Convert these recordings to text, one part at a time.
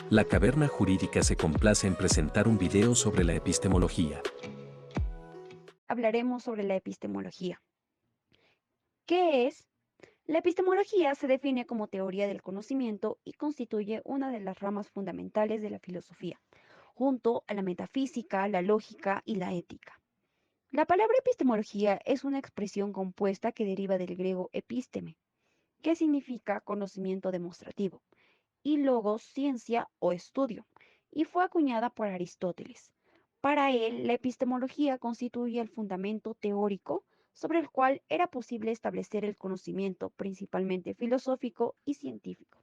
La Caverna Jurídica se complace en presentar un video sobre la epistemología. Hablaremos sobre la epistemología. ¿Qué es? La epistemología se define como teoría del conocimiento y constituye una de las ramas fundamentales de la filosofía, junto a la metafísica, la lógica y la ética. La palabra epistemología es una expresión compuesta que deriva del griego episteme, que significa conocimiento demostrativo, y logos, ciencia o estudio, y fue acuñada por Aristóteles. Para él, la epistemología constituye el fundamento teórico sobre el cual era posible establecer el conocimiento, principalmente filosófico y científico.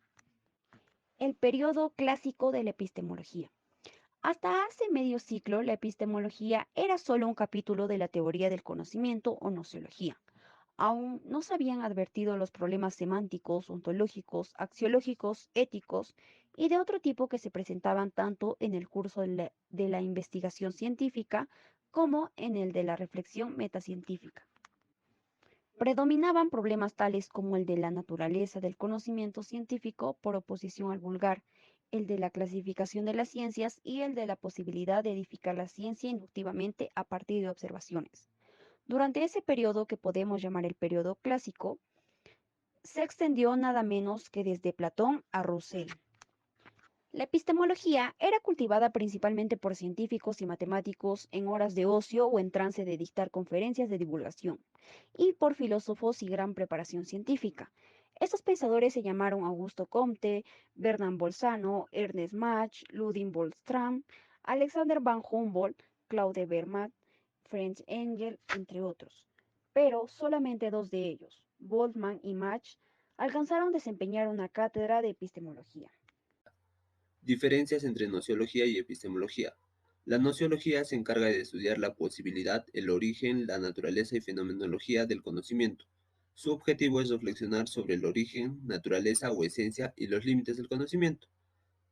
El periodo clásico de la epistemología. Hasta hace medio siglo, la epistemología era solo un capítulo de la teoría del conocimiento o nociología. Aún no se habían advertido los problemas semánticos, ontológicos, axiológicos, éticos y de otro tipo que se presentaban tanto en el curso de la investigación científica como en el de la reflexión metacientífica. Predominaban problemas tales como el de la naturaleza del conocimiento científico por oposición al vulgar, el de la clasificación de las ciencias y el de la posibilidad de edificar la ciencia inductivamente a partir de observaciones. Durante ese periodo que podemos llamar el periodo clásico, se extendió nada menos que desde Platón a Russell. La epistemología era cultivada principalmente por científicos y matemáticos en horas de ocio o en trance de dictar conferencias de divulgación, y por filósofos y gran preparación científica. Estos pensadores se llamaron Augusto Comte, Bernard Bolzano, Ernest Mach, Ludwig Boltzmann, Alexander von Humboldt, Claude Wehrmacht, French Engel, entre otros. Pero solamente dos de ellos, Boltzmann y Mach, alcanzaron desempeñar una cátedra de epistemología. Diferencias entre nociología y epistemología. La nociología se encarga de estudiar la posibilidad, el origen, la naturaleza y fenomenología del conocimiento. Su objetivo es reflexionar sobre el origen, naturaleza o esencia y los límites del conocimiento.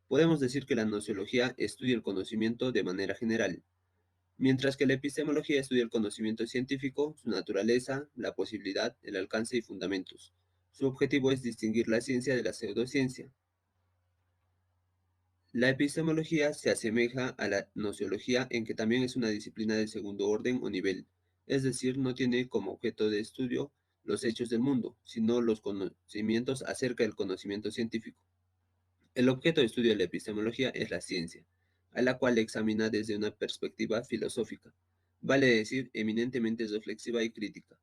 Podemos decir que la nociología estudia el conocimiento de manera general, mientras que la epistemología estudia el conocimiento científico, su naturaleza, la posibilidad, el alcance y fundamentos. Su objetivo es distinguir la ciencia de la pseudociencia. La epistemología se asemeja a la nociología en que también es una disciplina de segundo orden o nivel, es decir, no tiene como objeto de estudio los hechos del mundo, sino los conocimientos acerca del conocimiento científico. El objeto de estudio de la epistemología es la ciencia, a la cual examina desde una perspectiva filosófica, vale decir, eminentemente reflexiva y crítica,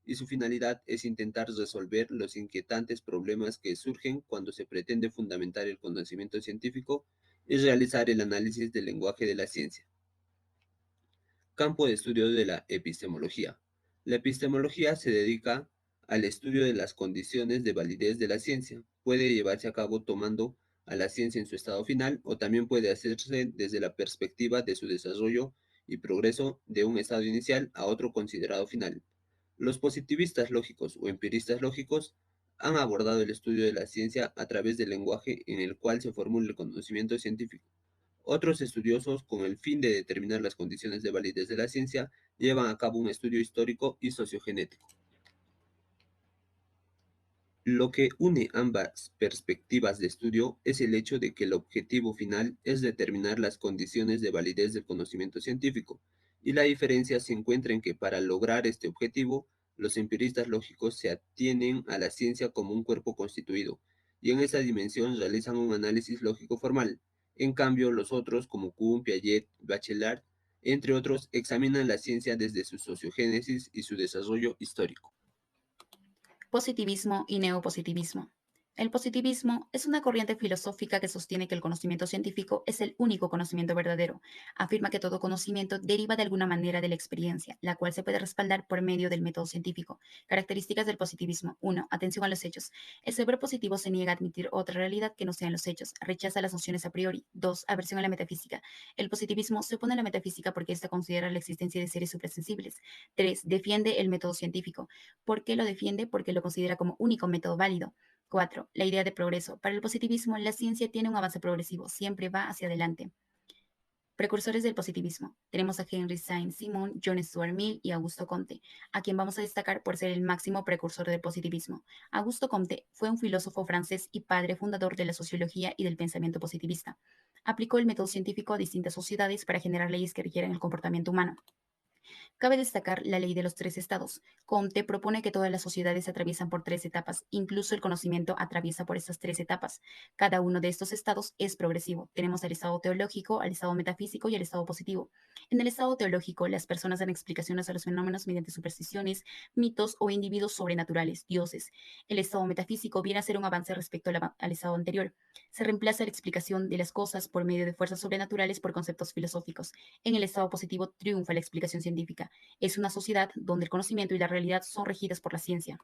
y su finalidad es intentar resolver los inquietantes problemas que surgen cuando se pretende fundamentar el conocimiento científico y realizar el análisis del lenguaje de la ciencia. Campo de estudio de la epistemología. La epistemología se dedica al estudio de las condiciones de validez de la ciencia. Puede llevarse a cabo tomando a la ciencia en su estado final o también puede hacerse desde la perspectiva de su desarrollo y progreso de un estado inicial a otro considerado final. Los positivistas lógicos o empiristas lógicos han abordado el estudio de la ciencia a través del lenguaje en el cual se formula el conocimiento científico. Otros estudiosos, con el fin de determinar las condiciones de validez de la ciencia, llevan a cabo un estudio histórico y sociogenético. Lo que une ambas perspectivas de estudio es el hecho de que el objetivo final es determinar las condiciones de validez del conocimiento científico, y la diferencia se encuentra en que para lograr este objetivo, los empiristas lógicos se atienen a la ciencia como un cuerpo constituido, y en esa dimensión realizan un análisis lógico formal. En cambio, los otros, como Kuhn, Piaget, Bachelard, entre otros, examinan la ciencia desde su sociogénesis y su desarrollo histórico. Positivismo y neopositivismo. El positivismo es una corriente filosófica que sostiene que el conocimiento científico es el único conocimiento verdadero. Afirma que todo conocimiento deriva de alguna manera de la experiencia, la cual se puede respaldar por medio del método científico. Características del positivismo. 1. Atención a los hechos. El cerebro positivo se niega a admitir otra realidad que no sean los hechos. Rechaza las nociones a priori. 2. Aversión a la metafísica. El positivismo se opone a la metafísica porque ésta considera la existencia de seres suprasensibles. 3. Defiende el método científico. ¿Por qué lo defiende? Porque lo considera como único método válido. 4. La idea de progreso. Para el positivismo, la ciencia tiene un avance progresivo, siempre va hacia adelante. Precursores del positivismo. Tenemos a Henry Saint-Simon, John Stuart Mill y Augusto Comte, a quien vamos a destacar por ser el máximo precursor del positivismo. Augusto Comte fue un filósofo francés y padre fundador de la sociología y del pensamiento positivista. Aplicó el método científico a distintas sociedades para generar leyes que rigieran el comportamiento humano. Cabe destacar la ley de los tres estados. Comte propone que todas las sociedades se atraviesan por tres etapas, incluso el conocimiento atraviesa por estas tres etapas. Cada uno de estos estados es progresivo. Tenemos al estado teológico, al estado metafísico y al estado positivo. En el estado teológico, las personas dan explicaciones a los fenómenos mediante supersticiones, mitos o individuos sobrenaturales, dioses. El estado metafísico viene a ser un avance respecto al estado anterior. Se reemplaza la explicación de las cosas por medio de fuerzas sobrenaturales por conceptos filosóficos. En el estado positivo triunfa la explicación científica. Es una sociedad donde el conocimiento y la realidad son regidas por la ciencia.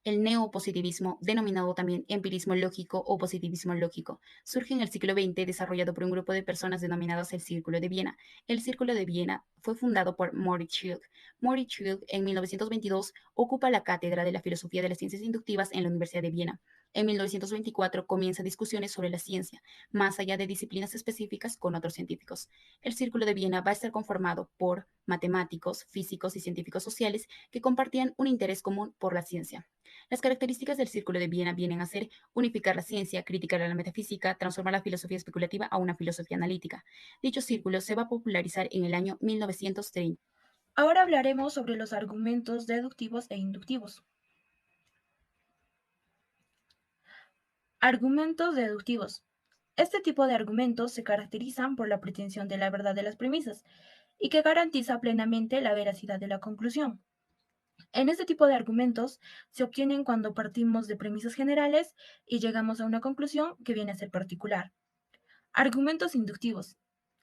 El neopositivismo, denominado también empirismo lógico o positivismo lógico, surge en el siglo XX desarrollado por un grupo de personas denominadas el Círculo de Viena. El Círculo de Viena fue fundado por Moritz Schlick. Moritz Schlick en 1922 ocupa la cátedra de la filosofía de las ciencias inductivas en la Universidad de Viena. En 1924 comienza discusiones sobre la ciencia, más allá de disciplinas específicas con otros científicos. El Círculo de Viena va a estar conformado por matemáticos, físicos y científicos sociales que compartían un interés común por la ciencia. Las características del Círculo de Viena vienen a ser unificar la ciencia, criticar a la metafísica, transformar la filosofía especulativa a una filosofía analítica. Dicho círculo se va a popularizar en el año 1930. Ahora hablaremos sobre los argumentos deductivos e inductivos. Argumentos deductivos. Este tipo de argumentos se caracterizan por la pretensión de la verdad de las premisas y que garantiza plenamente la veracidad de la conclusión. En este tipo de argumentos se obtienen cuando partimos de premisas generales y llegamos a una conclusión que viene a ser particular. Argumentos inductivos.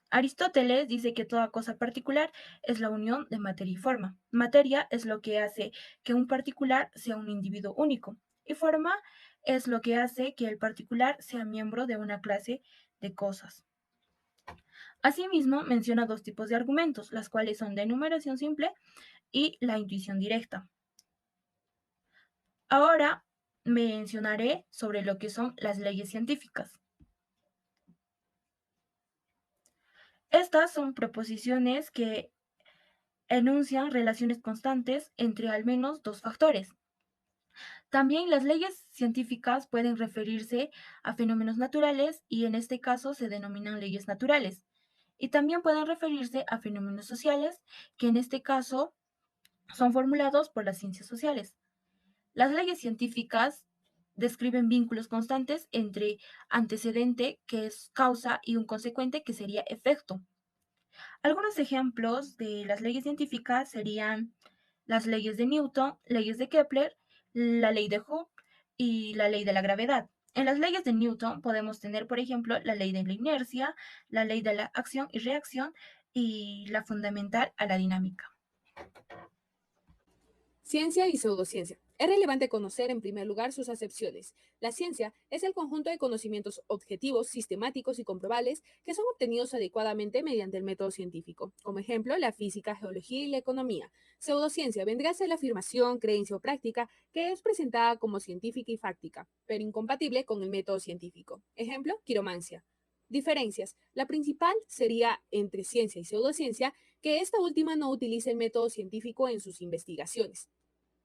Aristóteles dice que toda cosa particular es la unión de materia y forma. Materia es lo que hace que un particular sea un individuo único y forma es lo que hace que el particular sea miembro de una clase de cosas. Asimismo, menciona dos tipos de argumentos, las cuales son de enumeración simple y la intuición directa. Ahora mencionaré sobre lo que son las leyes científicas. Estas son proposiciones que enuncian relaciones constantes entre al menos dos factores. También las leyes científicas pueden referirse a fenómenos naturales y en este caso se denominan leyes naturales. Y también pueden referirse a fenómenos sociales que en este caso son formulados por las ciencias sociales. Las leyes científicas describen vínculos constantes entre antecedente, que es causa, y un consecuente, que sería efecto. Algunos ejemplos de las leyes científicas serían las leyes de Newton, leyes de Kepler, la ley de Hooke y la ley de la gravedad. En las leyes de Newton podemos tener, por ejemplo, la ley de la inercia, la ley de la acción y reacción y la fundamental a la dinámica. Ciencia y pseudociencia. Es relevante conocer en primer lugar sus acepciones. La ciencia es el conjunto de conocimientos objetivos, sistemáticos y comprobables que son obtenidos adecuadamente mediante el método científico. Como ejemplo, la física, geología y la economía. Pseudociencia vendría a ser la afirmación, creencia o práctica que es presentada como científica y fáctica, pero incompatible con el método científico. Ejemplo, quiromancia. Diferencias. La principal sería entre ciencia y pseudociencia, que esta última no utiliza el método científico en sus investigaciones.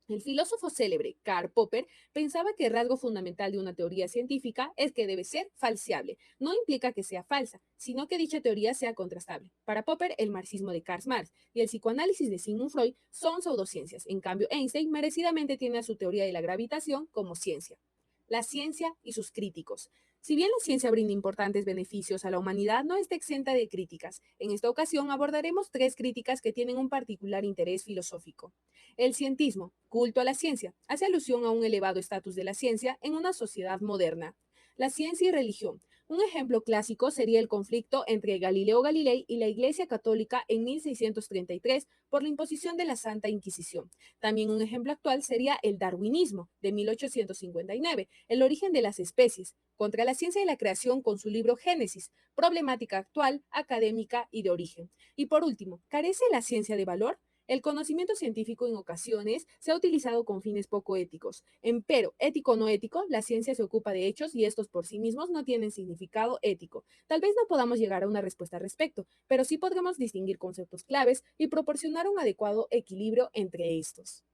El filósofo célebre Karl Popper pensaba que el rasgo fundamental de una teoría científica es que debe ser falseable. No implica que sea falsa, sino que dicha teoría sea contrastable. Para Popper, el marxismo de Karl Marx y el psicoanálisis de Sigmund Freud son pseudociencias. En cambio, Einstein merecidamente tiene a su teoría de la gravitación como ciencia. La ciencia y sus críticos. Si bien la ciencia brinda importantes beneficios a la humanidad, no está exenta de críticas. En esta ocasión abordaremos tres críticas que tienen un particular interés filosófico. El cientismo, culto a la ciencia, hace alusión a un elevado estatus de la ciencia en una sociedad moderna. La ciencia y religión. Un ejemplo clásico sería el conflicto entre Galileo Galilei y la Iglesia Católica en 1633 por la imposición de la Santa Inquisición. También un ejemplo actual sería el darwinismo de 1859, el origen de las especies, contra la ciencia y la creación con su libro Génesis, problemática actual, académica y de origen. Y por último, ¿carece la ciencia de valor? El conocimiento científico en ocasiones se ha utilizado con fines poco éticos. Empero, ético o no ético, la ciencia se ocupa de hechos y estos por sí mismos no tienen significado ético. Tal vez no podamos llegar a una respuesta al respecto, pero sí podremos distinguir conceptos claves y proporcionar un adecuado equilibrio entre estos.